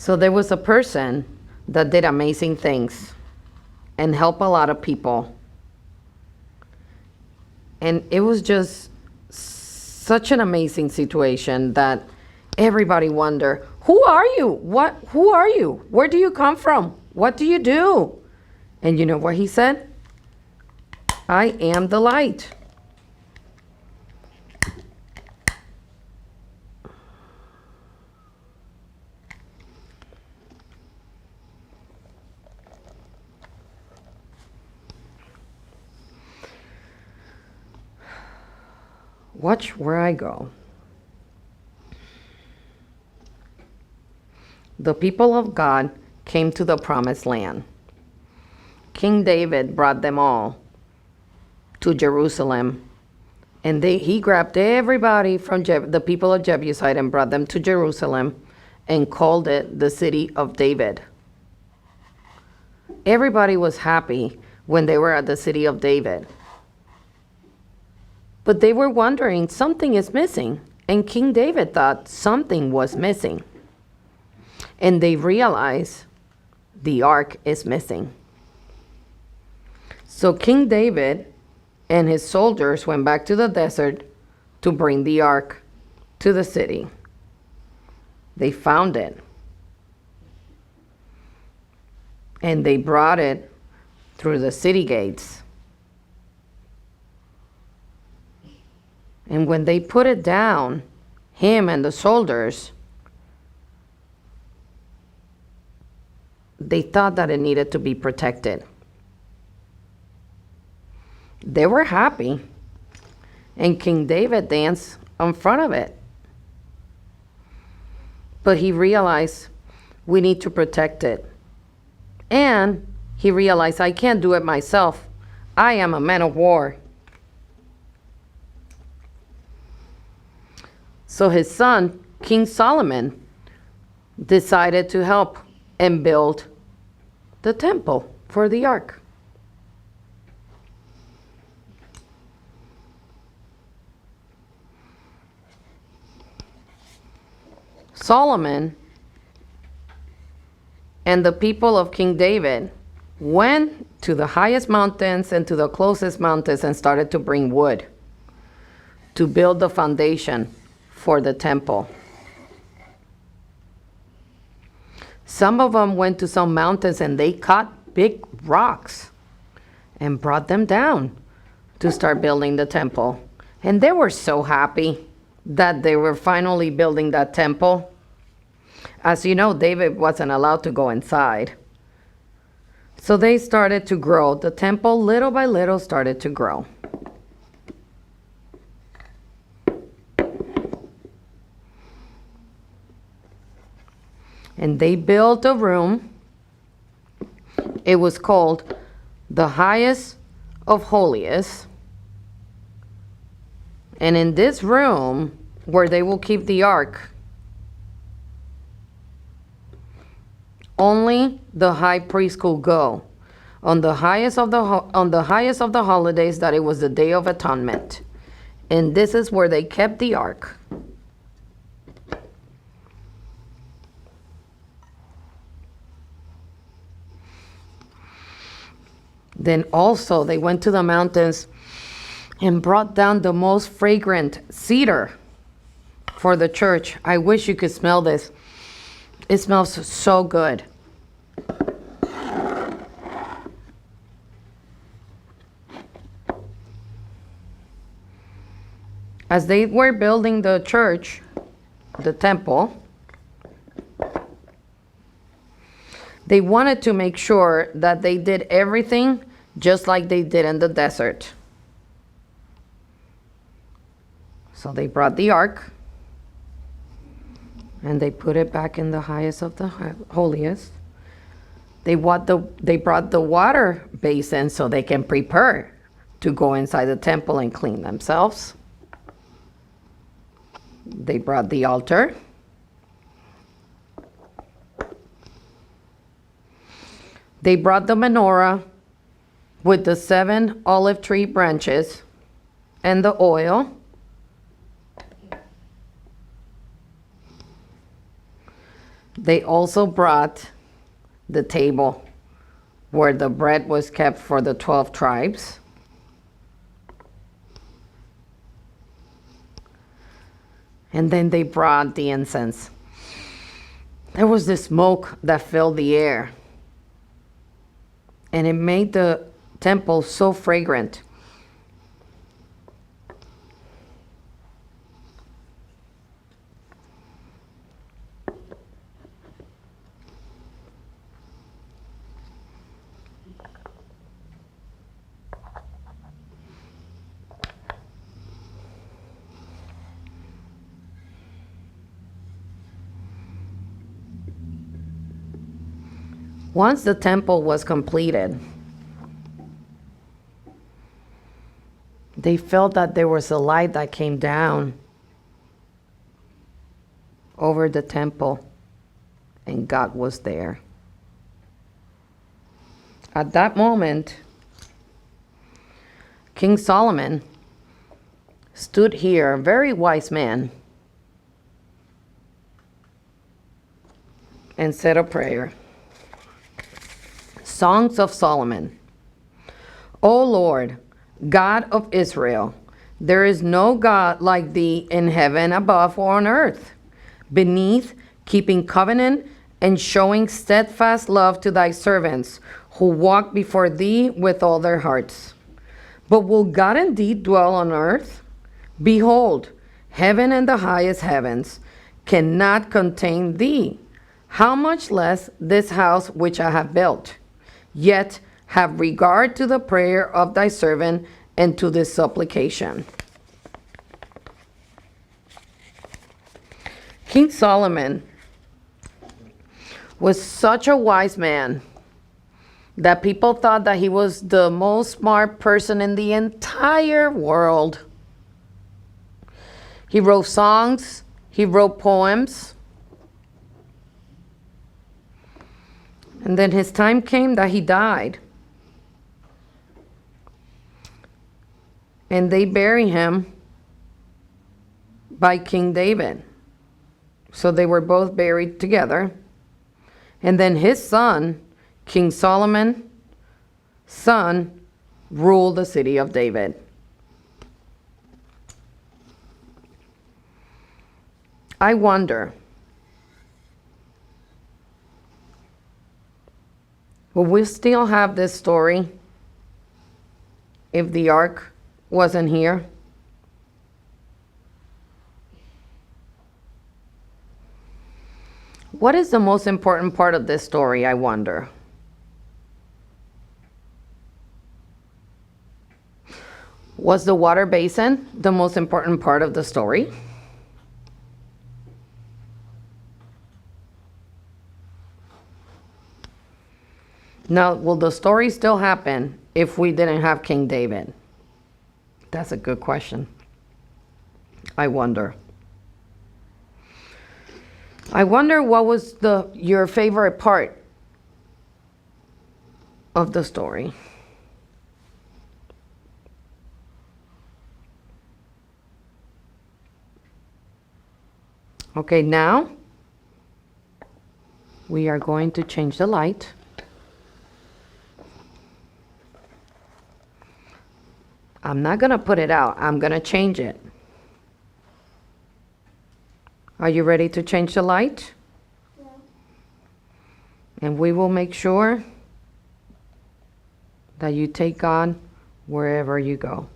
So there was a person that did amazing things and helped a lot of people. And it was just such an amazing situation that everybody wondered, who are you? Who are you? Where do you come from? What do you do? And you know what he said? I am the light. Watch where I go. The people of God came to the promised land. King David brought them all to Jerusalem, and he grabbed everybody from the people of Jebusite and brought them to Jerusalem and called it the city of David. Everybody was happy when they were at the city of David. But they were wondering, something is missing. And King David thought something was missing. And they realized the ark is missing. So King David and his soldiers went back to the desert to bring the ark to the city. They found it. And they brought it through the city gates. And when they put it down, him and the soldiers, they thought that it needed to be protected. They were happy, and King David danced in front of it. But he realized we need to protect it. And he realized, I can't do it myself. I am a man of war. So his son, King Solomon, decided to help and build the temple for the ark. Solomon and the people of King David went to the highest mountains and to the closest mountains and started to bring wood to build the foundation for the temple. Some of them went to some mountains and they cut big rocks and brought them down to start building the temple. And they were so happy that they were finally building that temple. As you know, David wasn't allowed to go inside. So they started to grow. The temple, little by little, started to grow. And they built a room. It was called the Highest of Holiest. And in this room, where they will keep the ark, only the high priest could go on the highest of the holidays, that it was the Day of Atonement. And this is where they kept the ark. Then also they went to the mountains and brought down the most fragrant cedar for the church. I wish you could smell this. It smells so good. As they were building the church, the temple, they wanted to make sure that they did everything just like they did in the desert. So they brought the ark and they put it back in the highest of the holiest. They brought the water basin so they can prepare to go inside the temple and clean themselves. They brought the altar. They brought the menorah with the 7 olive tree branches and the oil. They also brought the table where the bread was kept for the 12 tribes. And then they brought the incense. There was this smoke that filled the air, and it made the temple so fragrant. Once the temple was completed, they felt that there was a light that came down over the temple, and God was there. At that moment, King Solomon stood here, a very wise man, and said a prayer. Songs of Solomon. O Lord, God of Israel, there is no God like thee in heaven above or on earth beneath, keeping covenant and showing steadfast love to thy servants who walk before thee with all their hearts. But will God indeed dwell on earth? Behold, heaven and the highest heavens cannot contain thee. How much less this house which I have built? Yet have regard to the prayer of thy servant and to this supplication. King Solomon was such a wise man that people thought that he was the most smart person in the entire world. He wrote songs, he wrote poems. And then his time came that he died. And they buried him by King David. So they were both buried together. And then his son, King Solomon's son, ruled the city of David. I wonder, will we still have this story if the ark wasn't here? What is the most important part of this story, I wonder? Was the water basin the most important part of the story? Now, will the story still happen if we didn't have King David? That's a good question. I wonder. I wonder what was your favorite part of the story. Okay, now we are going to change the light. I'm not going to put it out. I'm going to change it. Are you ready to change the light? Yeah. And we will make sure that you take God wherever you go.